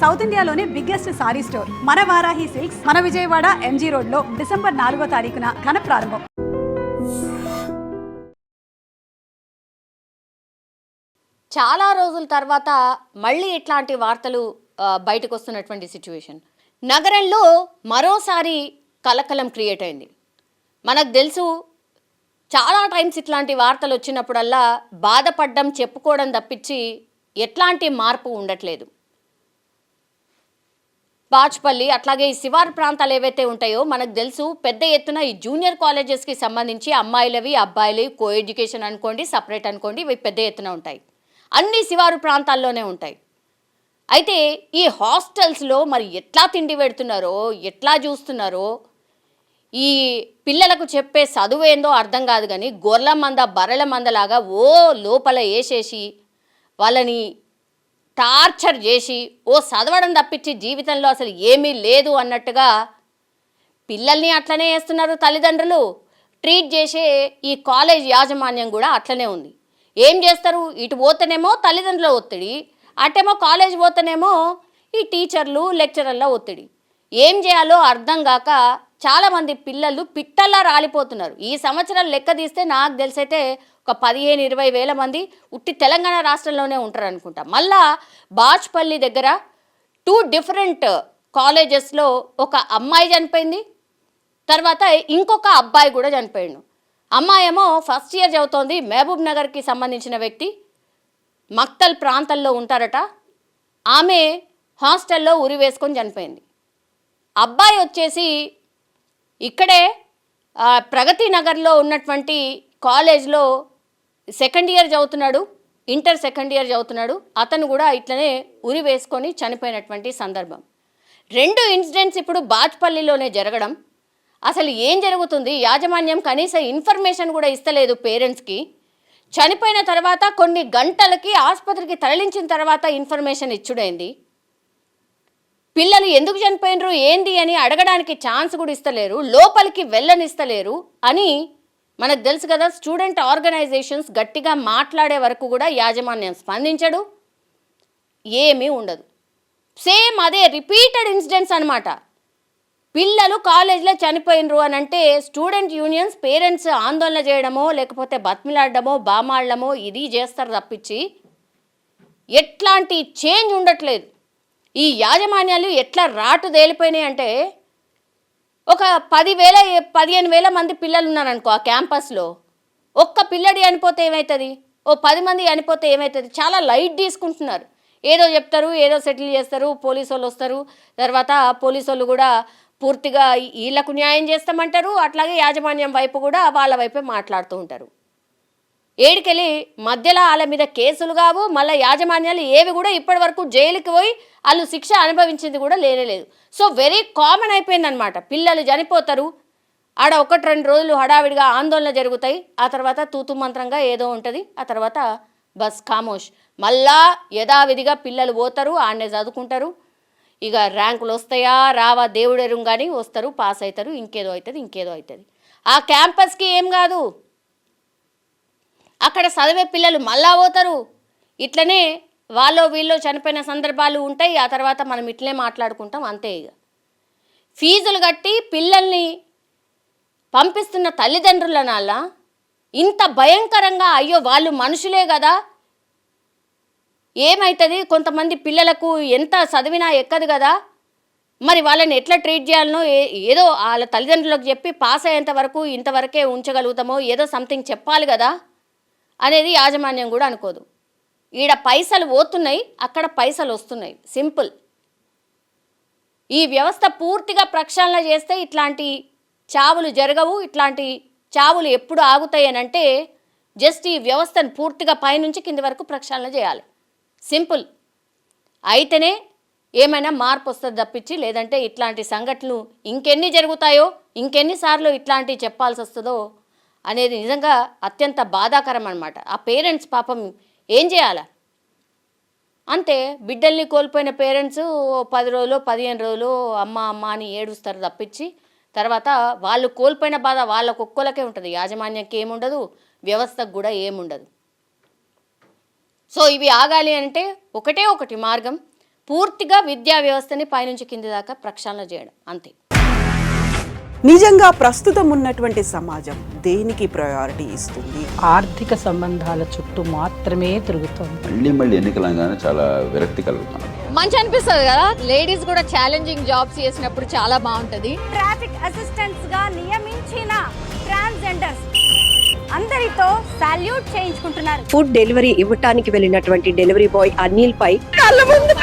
South ఇండియాలోనే biggest sorry store మన Varahi silks మన విజయవాడ ఎంజీ రోడ్ లో డిసెంబర్ 4వ తారీఖున ఘన ప్రారంభం. చాలా రోజుల తర్వాత మళ్ళీ ఇట్లాంటి వార్తలు బయటకు వస్తున్నటువంటి సిచ్యువేషన్. నగరంలో మరోసారి కలకలం క్రియేట్ అయింది. మనకు తెలుసు చాలా టైమ్స్ ఇట్లాంటి వార్తలు వచ్చినప్పుడల్లా బాధపడ్డం చెప్పుకోవడం తప్పించి ఎట్లాంటి మార్పు ఉండట్లేదు. బాచ్పల్లి అట్లాగే ఈ శివారు ప్రాంతాలు ఏవైతే ఉంటాయో మనకు తెలుసు పెద్ద ఎత్తున ఈ జూనియర్ కాలేజెస్కి సంబంధించి అమ్మాయిలవి అబ్బాయిలవి కో ఎడ్యుకేషన్ అనుకోండి సపరేట్ అనుకోండి ఇవి పెద్ద ఎత్తున ఉంటాయి. అన్ని శివారు ప్రాంతాల్లోనే ఉంటాయి. అయితే ఈ హాస్టల్స్లో మరి ఎట్లా తిండి పెడుతున్నారో ఎట్లా చూస్తున్నారో ఈ పిల్లలకు చెప్పే చదువు ఏందో అర్థం కాదు. కానీ గొర్రెల మంద బర్రెల మందలాగా లోపల వేసేసి వాళ్ళని టార్చర్ చేసి చదవడం తప్పించి జీవితంలో అసలు ఏమీ లేదు అన్నట్టుగా పిల్లల్ని అట్లనే వేస్తున్నారు తల్లిదండ్రులు. ట్రీట్ చేసే ఈ కాలేజ్ యాజమాన్యం కూడా అట్లనే ఉంది. ఏం చేస్తారు, ఇటు పోతేనేమో తల్లిదండ్రుల ఒత్తిడి, అటేమో కాలేజ్ పోతేనేమో ఈ టీచర్లు లెక్చరర్ల ఒత్తిడి. ఏం చేయాలో అర్థం కాక చాలామంది పిల్లలు పిట్టల్లా రాలిపోతున్నారు. ఈ సంవత్సరం లెక్క తీస్తే నాకు తెలిసైతే ఒక 15-20 వేల మంది ఉట్టి తెలంగాణ రాష్ట్రంలోనే ఉంటారు అనుకుంటా. మళ్ళా బాచ్పల్లి దగ్గర 2 డిఫరెంట్ కాలేజెస్లో ఒక అమ్మాయి చనిపోయింది, తర్వాత ఇంకొక అబ్బాయి కూడా చనిపోయాడు. అమ్మాయి ఏమో ఫస్ట్ ఇయర్ చదువుతోంది, మహబూబ్ నగర్కి సంబంధించిన వ్యక్తి, మక్తల్ ప్రాంతంలో ఉంటారట. ఆమె హాస్టల్లో ఉరి వేసుకొని చనిపోయింది. అబ్బాయి వచ్చేసి ఇక్కడే ప్రగతి నగర్లో ఉన్నటువంటి కాలేజ్లో సెకండ్ ఇయర్ చదువుతున్నాడు, ఇంటర్ సెకండ్ ఇయర్ చదువుతున్నాడు. అతను కూడా ఇట్లనే ఉరి వేసుకొని చనిపోయినటువంటి సందర్భం. 2 ఇన్సిడెంట్స్ ఇప్పుడు బాచ్పల్లిలోనే జరగడం. అసలు ఏం జరుగుతుంది, యాజమాన్యం కనీస ఇన్ఫర్మేషన్ కూడా ఇస్తలేదు పేరెంట్స్కి. చనిపోయిన తర్వాత కొన్ని గంటలకి ఆసుపత్రికి తరలించిన తర్వాత ఇన్ఫర్మేషన్ ఇచ్చుడైంది. పిల్లలు ఎందుకు చనిపోయినరు ఏంది అని అడగడానికి ఛాన్స్ కూడా ఇస్తలేరు, లోపలికి వెళ్ళనిస్తలేరు అని మనకు తెలుసు కదా. స్టూడెంట్ ఆర్గనైజేషన్స్ గట్టిగా మాట్లాడే వరకు కూడా యాజమాన్యం స్పందించడు, ఏమీ ఉండదు. సేమ్ అదే రిపీటెడ్ ఇన్సిడెంట్స్ అనమాట. పిల్లలు కాలేజీలో చనిపోయినరు అని అంటే స్టూడెంట్ యూనియన్స్ పేరెంట్స్ ఆందోళన చేయడమో లేకపోతే బతిమిలాడమో బామాడమో ఇది చేస్తారు తప్పించి ఎట్లాంటి చేంజ్ ఉండట్లేదు. ఈ యాజమాన్యాలు ఎట్లా రాటు తేలిపోయినాయి అంటే ఒక 10,000-15,000 మంది పిల్లలు ఉన్నారనుకో ఆ క్యాంపస్లో, ఒక్క పిల్లడి చనిపోతే ఏమవుతుంది, 10 మంది చనిపోతే ఏమవుతుంది, చాలా లైట్ తీసుకుంటున్నారు. ఏదో చెప్తారు, ఏదో సెటిల్ చేస్తారు, పోలీసు వాళ్ళు వస్తారు, తర్వాత పోలీసు వాళ్ళు కూడా పూర్తిగా వీళ్ళకు న్యాయం చేస్తామంటారు, అట్లాగే యాజమాన్యం వైపు కూడా వాళ్ళ వైపే మాట్లాడుతూ ఉంటారు. ఏడికెళ్ళి మధ్యలో వాళ్ళ మీద కేసులు కావు, మళ్ళీ యాజమాన్యాలు ఏవి కూడా ఇప్పటి వరకు జైలుకి పోయి వాళ్ళు శిక్ష అనుభవించింది కూడా లేనేలేదు. సో వెరీ కామన్ అయిపోయిందనమాట. పిల్లలు చనిపోతారు, ఆడ 1-2 రోజులు హడావిడిగా ఆందోళన జరుగుతాయి, ఆ తర్వాత తూతు మంత్రంగా ఏదో ఉంటుంది, ఆ తర్వాత బస్ ఖామోష్. మళ్ళా యథావిధిగా పిల్లలు పోతారు, ఆడనే చదువుకుంటారు. ఇక ర్యాంకులు వస్తాయా రావా దేవుడెరుం కానీ వస్తారు, పాస్ అవుతారు, ఇంకేదో అవుతుంది. ఆ క్యాంపస్కి ఏం కాదు, అక్కడ చదివే పిల్లలు మళ్ళా పోతారు. ఇట్లనే వాళ్ళు వీళ్ళు చనిపోయిన సందర్భాలు ఉంటాయి. ఆ తర్వాత మనం ఇట్లే మాట్లాడుకుంటాం, అంతే. ఇక ఫీజులు కట్టి పిల్లల్ని పంపిస్తున్న తల్లిదండ్రులనాల ఇంత భయంకరంగా అయ్యో వాళ్ళు మనుషులే కదా, ఏమవుతుంది, కొంతమంది పిల్లలకు ఎంత చదివినా ఎక్కదు కదా, మరి వాళ్ళని ఎట్లా ట్రీట్ చేయాలనో ఏదో వాళ్ళ తల్లిదండ్రులకు చెప్పి పాస్ అయ్యేంత వరకు ఇంతవరకే ఉంచగలుగుతామో ఏదో సంథింగ్ చెప్పాలి కదా అనేది యాజమాన్యం కూడా అనుకోదు. ఈడ పైసలు పోతున్నాయి, అక్కడ పైసలు వస్తున్నాయి, సింపుల్. ఈ వ్యవస్థ పూర్తిగా ప్రక్షాళన చేస్తే ఇట్లాంటి చావులు జరగవు. ఇట్లాంటి చావులు ఎప్పుడు ఆగుతాయి అని అంటే జస్ట్ ఈ వ్యవస్థను పూర్తిగా పైనుంచి కింది వరకు ప్రక్షాళన చేయాలి, సింపుల్. అయితేనే ఏమైనా మార్పు వస్తుంది తప్పించి లేదంటే ఇట్లాంటి సంఘటనలు ఇంకెన్ని జరుగుతాయో, ఇంకెన్నిసార్లు ఇట్లాంటివి చెప్పాల్సి వస్తుందో అనేది నిజంగా అత్యంత బాధాకరం అన్నమాట. ఆ పేరెంట్స్ పాపం ఏం చేయాలా, అంతే. బిడ్డల్ని కోల్పోయిన పేరెంట్స్ 10 రోజులు 15 రోజులు అమ్మ అని ఏడుస్తారు తప్పించి తర్వాత వాళ్ళు కోల్పోయిన బాధ వాళ్ళ కుక్కలకే ఉంటుంది, యాజమాన్యానికి ఏముండదు, వ్యవస్థకు కూడా ఏముండదు. సో ఇవి ఆగాలి అంటే ఒకటే ఒకటి మార్గం, పూర్తిగా విద్యా వ్యవస్థని పైనుంచి కింది దాకా ప్రక్షాళన చేయడం అంతే. నిజంగా ప్రస్తుతం ఉన్నటువంటి సమాజం దేనికి ప్రయారిటీ ఇస్తుంది? ఆర్థిక సంబంధాల చుట్టూ మాత్రమే తిరుగుతోంది. మళ్ళీ ఎన్నికలంగానే చాలా విరక్తి కలుగుతాను. మంచి అనిపిస్తుంది కదా, లేడీస్ కూడా ఛాలెంజింగ్ జాబ్స్ చేసినప్పుడు చాలా బాగుంటది. ట్రాఫిక్ అసిస్టెంట్స్ గా నియమించిన ట్రాన్స్జెండర్స్ అందరితో సాల్యూట్ చేయించుకుంటున్నారు. ఫుడ్ డెలివరీ ఇవ్వటానికి వెళ్ళినటువంటి డెలివరీ బాయ్ అనిల్ పై కళ్ళ ముందు